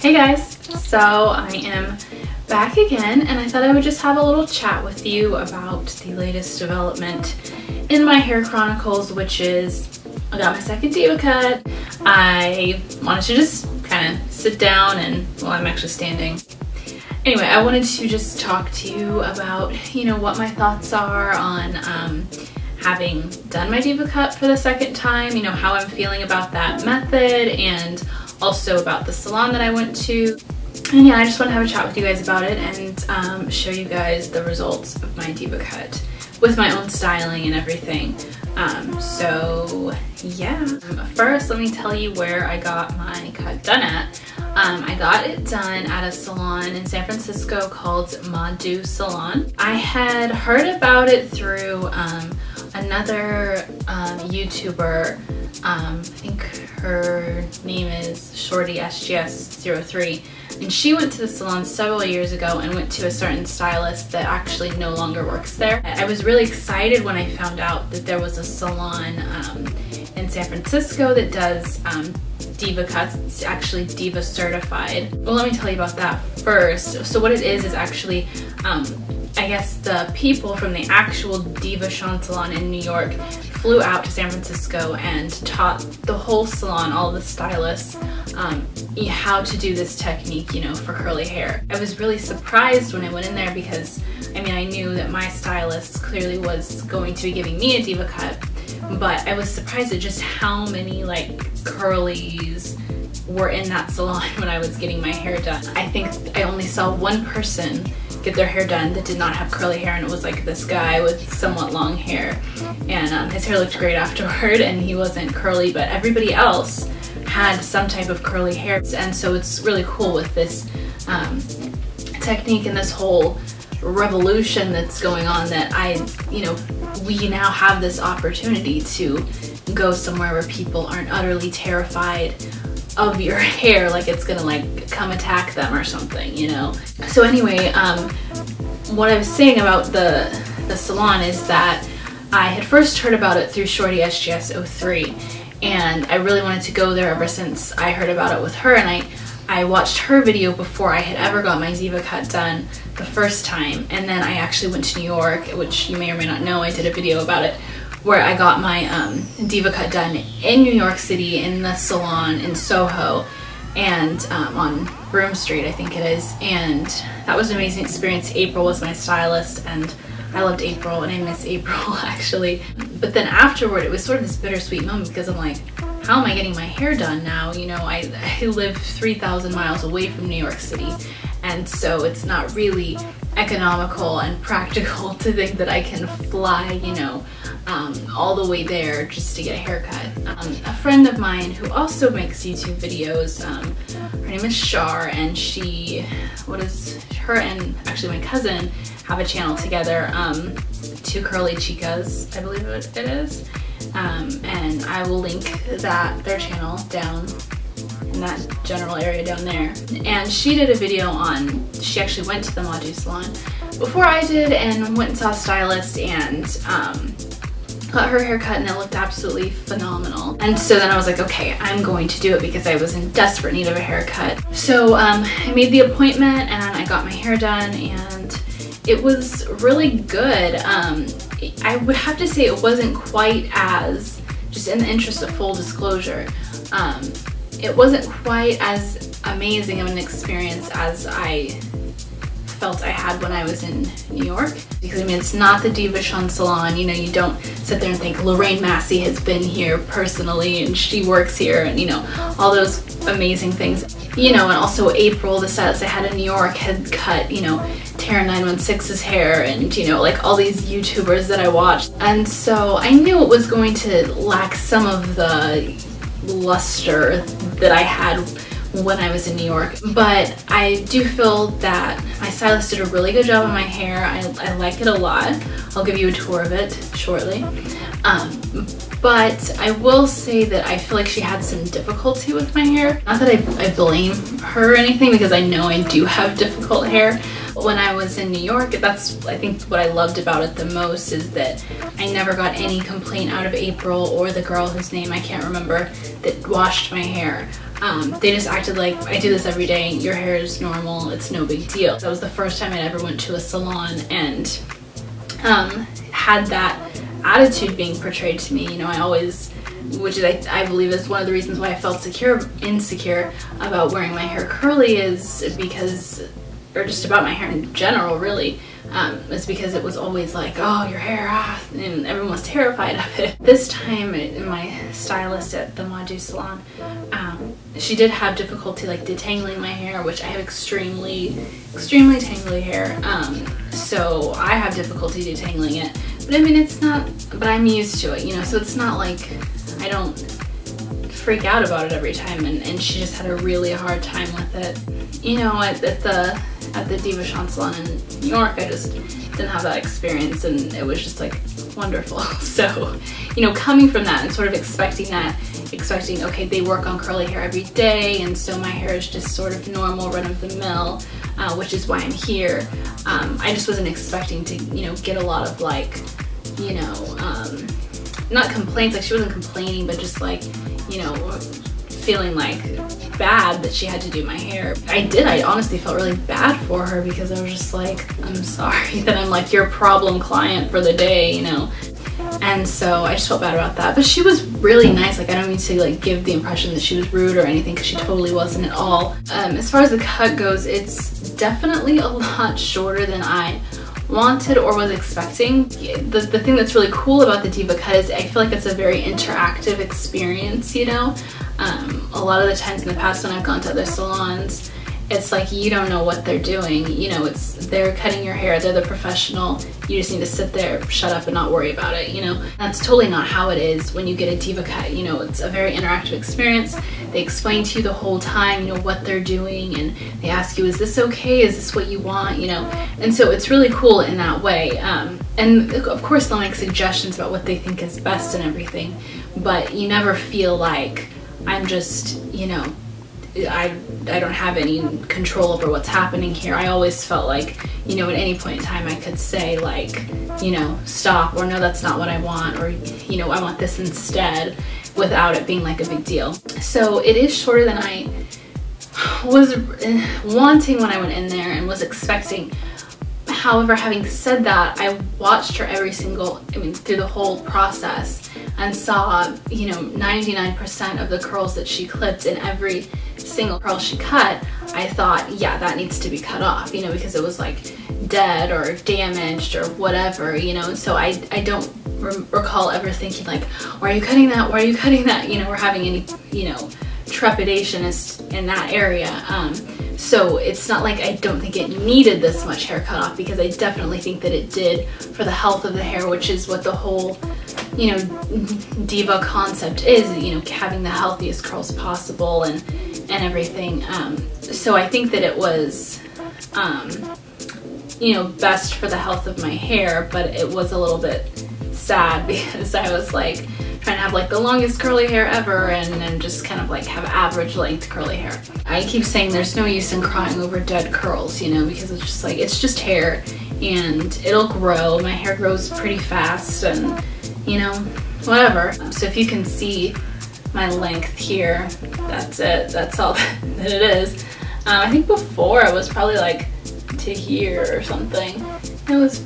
Hey guys, so I am back again and I thought I would just have a little chat with you about the latest development in my hair chronicles, which is I got my second Diva cut. I wanted to just kind of sit down and, well, I'm actually standing. Anyway, I wanted to just talk to you about, what my thoughts are on having done my Diva cut for the second time, how I'm feeling about that method, and also about the salon that I went to. And yeah, I just want to have a chat with you guys about it and show you guys the results of my Diva cut with my own styling and everything. So yeah, first let me tell you where I got my cut done at. I got it done at a salon in San Francisco called Salon. I had heard about it through another YouTuber. I think her name is Shorty SGS03, and she went to the salon several years ago and went to a certain stylist that actually no longer works there. I was really excited when I found out that there was a salon in San Francisco that does Diva cuts. It's actually Diva certified. Well, let me tell you about that first. So what it is actually, I guess the people from the actual Diva salon in New York flew out to San Francisco and taught the whole salon, all the stylists, how to do this technique, for curly hair. I was really surprised when I went in there because, I knew that my stylist clearly was going to be giving me a Diva cut, but I was surprised at just how many curlies were in that salon when I was getting my hair done. I think I only saw one person get their hair done that did not have curly hair, and it was this guy with somewhat long hair, and his hair looked great afterward and he wasn't curly, but everybody else had some type of curly hair. And so it's really cool with this technique and this whole revolution that's going on that we now have this opportunity to go somewhere where people aren't utterly terrified of your hair, like it's gonna come attack them or something, So anyway, what I was saying about the salon is that I had first heard about it through Shorty SGS03, and I really wanted to go there ever since I heard about it with her, and I watched her video before I had ever got my Diva cut done the first time, and then I actually went to New York, which you may or may not know, I did a video about it, where I got my Diva cut done in New York City in the salon in Soho, and on Broome Street I think it is, and that was an amazing experience. April was my stylist and I loved April and I miss April actually. But then afterward it was sort of this bittersweet moment because I'm like, how am I getting my hair done now? I live 3,000 miles away from New York City, and so it's not really economical and practical to think that I can fly, all the way there just to get a haircut. A friend of mine who also makes YouTube videos, her name is Shar, and her and actually my cousin have a channel together, Two Curly Chicas, I believe it is, and I will link their channel down in that general area down there. And she did a video she actually went to the Salon before I did and went and saw a stylist and got her haircut, and it looked absolutely phenomenal. And so then I was like, okay, I'm going to do it because I was in desperate need of a haircut. So I made the appointment and I got my hair done, and it was really good. I would have to say it wasn't quite as, just in the interest of full disclosure, it wasn't quite as amazing of an experience as I felt I had when I was in New York. Because it's not the Diva salon, you don't sit there and think Lorraine Massey has been here personally and she works here, and all those amazing things. And also April, the stylist I had in New York, had cut, Tara 916's hair, and all these YouTubers that I watched. And so I knew it was going to lack some of the luster that I had when I was in New York, but I do feel that my stylist did a really good job on my hair. I like it a lot. I'll give you a tour of it shortly. But I will say that I feel like she had some difficulty with my hair. Not that I blame her or anything, because I know I do have difficult hair, When I was in New York, that's I think what I loved about it the most, is that I never got any complaint out of April or the girl whose name I can't remember that washed my hair. They just acted like, I do this every day, your hair is normal, it's no big deal. That was the first time I ever went to a salon and had that attitude being portrayed to me. You know, I always, which is, I believe is one of the reasons why I felt insecure about wearing my hair curly, is because, or just about my hair in general really, is because it was always like, oh, your hair, and everyone was terrified of it. This time, my stylist at the Maju Salon, she did have difficulty like detangling my hair, which I have extremely tangly hair, so I have difficulty detangling it. But I mean, it's not, but I'm used to it, you know, so it's not like I don't freak out about it every time, and she just had a really hard time with it. You know, at the Diva Salon in New York, I just didn't have that experience, and it was just like wonderful. So, you know, coming from that and sort of expecting okay, they work on curly hair every day, and so my hair is just sort of normal, run-of-the-mill, which is why I'm here. I just wasn't expecting to, you know, get a lot of like, you know, not complaints, like she wasn't complaining, but just like, you know, feeling like bad that she had to do my hair. I honestly felt really bad for her, because I was just like, I'm sorry that I'm like your problem client for the day, you know. And so I just felt bad about that. But she was really nice. Like, I don't mean to like give the impression that she was rude or anything, because she totally wasn't at all. As far as the cut goes, it's definitely a lot shorter than I wanted or was expecting. The thing that's really cool about the Devacut is I feel like it's a very interactive experience, you know. A lot of the times in the past when I've gone to other salons, it's like you don't know what they're doing, you know, they're cutting your hair, they're the professional, you just need to sit there, shut up, and not worry about it, you know. That's totally not how it is when you get a Devacut. You know, it's a very interactive experience. They explain to you the whole time, you know, what they're doing, and they ask you, is this okay, is this what you want, you know. And so it's really cool in that way, and of course they'll make suggestions about what they think is best and everything, but you never feel like I'm just, you know, I don't have any control over what's happening here. I always felt like, you know, at any point in time I could say like, you know, stop, or no, that's not what I want, or, you know, I want this instead, without it being like a big deal. So it is shorter than I was wanting when I went in there and was expecting. However, having said that, I watched her through the whole process, and saw, you know, 99% of the curls that she clipped, and every single curl she cut, I thought, yeah, that needs to be cut off, you know, because it was like dead or damaged or whatever, you know. And so I don't recall ever thinking like, why are you cutting that? Why are you cutting that? You know, or having any, you know, trepidation in that area. So it's not like I don't think it needed this much hair cut off, because I definitely think that it did for the health of the hair, which is what the whole, you know, Diva concept is, you know, having the healthiest curls possible and everything. So I think that it was, you know, best for the health of my hair, but it was a little bit sad because I was like trying to have like the longest curly hair ever, and then just kind of like have average length curly hair. I keep saying there's no use in crying over dead curls, you know, because it's just like, it's just hair and it'll grow. My hair grows pretty fast, and you know, whatever. So if you can see my length here, that's it. That's all that it is. I think before I was probably like to here or something. It was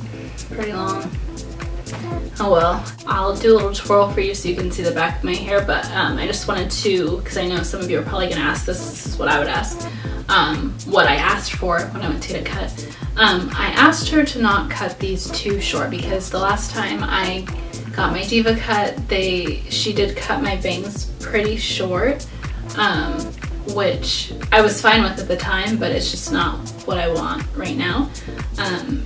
pretty long. Oh well. I'll do a little twirl for you so you can see the back of my hair, but I just wanted to, because I know some of you are probably gonna ask this is what I would ask, what I asked for when I went to get a cut. I asked her to not cut these too short, because the last time I got my Devacut, she did cut my bangs pretty short, which I was fine with at the time, but it's just not what I want right now.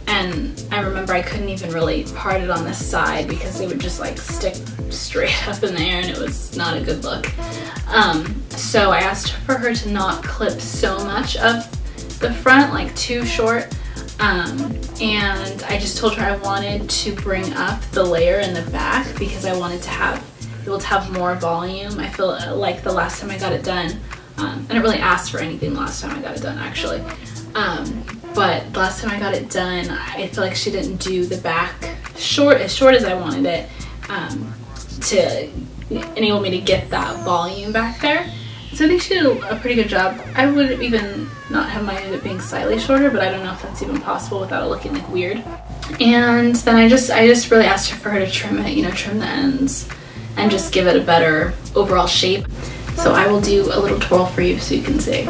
And I remember I couldn't even really part it on this side because they would just like stick straight up in the air, and it was not a good look. So I asked for her to not clip so much of the front, like too short. And I just told her I wanted to bring up the layer in the back because I wanted to be able to have more volume. I feel like the last time I got it done, I didn't really ask for anything last time I got it done actually. but the last time I got it done, I feel like she didn't do the back short as I wanted it to enable me to get that volume back there. So I think she did a pretty good job. I would even not have minded it being slightly shorter, but I don't know if that's even possible without it looking like weird. And then I just really asked for her to trim it, you know, trim the ends and just give it a better overall shape. So I will do a little twirl for you so you can see.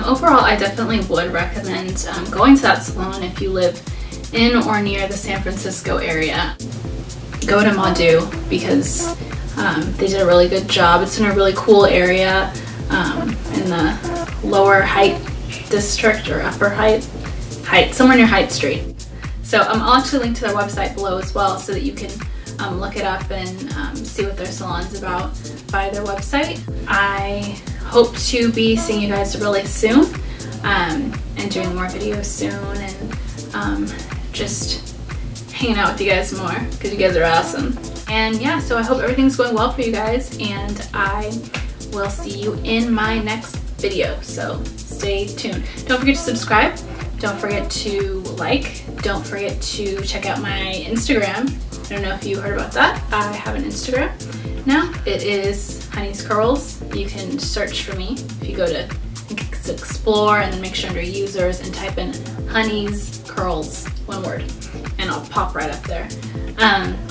Overall, I definitely would recommend going to that salon if you live in or near the San Francisco area. Go to Madu because they did a really good job. It's in a really cool area in the lower Height district or upper Height, somewhere near Height Street. So I'll actually link to their website below as well so that you can look it up and see what their salon's about via their website. I hope to be seeing you guys really soon and doing more videos soon and just hanging out with you guys more because you guys are awesome. And yeah, so I hope everything's going well for you guys, and I will see you in my next video, so stay tuned. Don't forget to subscribe, don't forget to like, don't forget to check out my Instagram. I don't know if you heard about that. I have an Instagram now. It is Honey's Curls. You can search for me if you go to explore and then make sure under users and type in Honey's Curls, one word, and I'll pop right up there.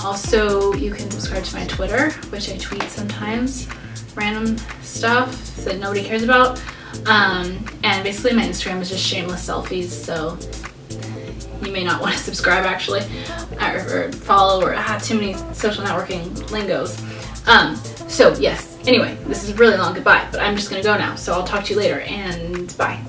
Also, you can subscribe to my Twitter, which I tweet sometimes random stuff that nobody cares about. And basically my Instagram is just shameless selfies, so you may not want to subscribe actually, or follow, or too many social networking lingos. So yes, anyway, this is really long goodbye, but I'm just gonna go now, so I'll talk to you later, and bye.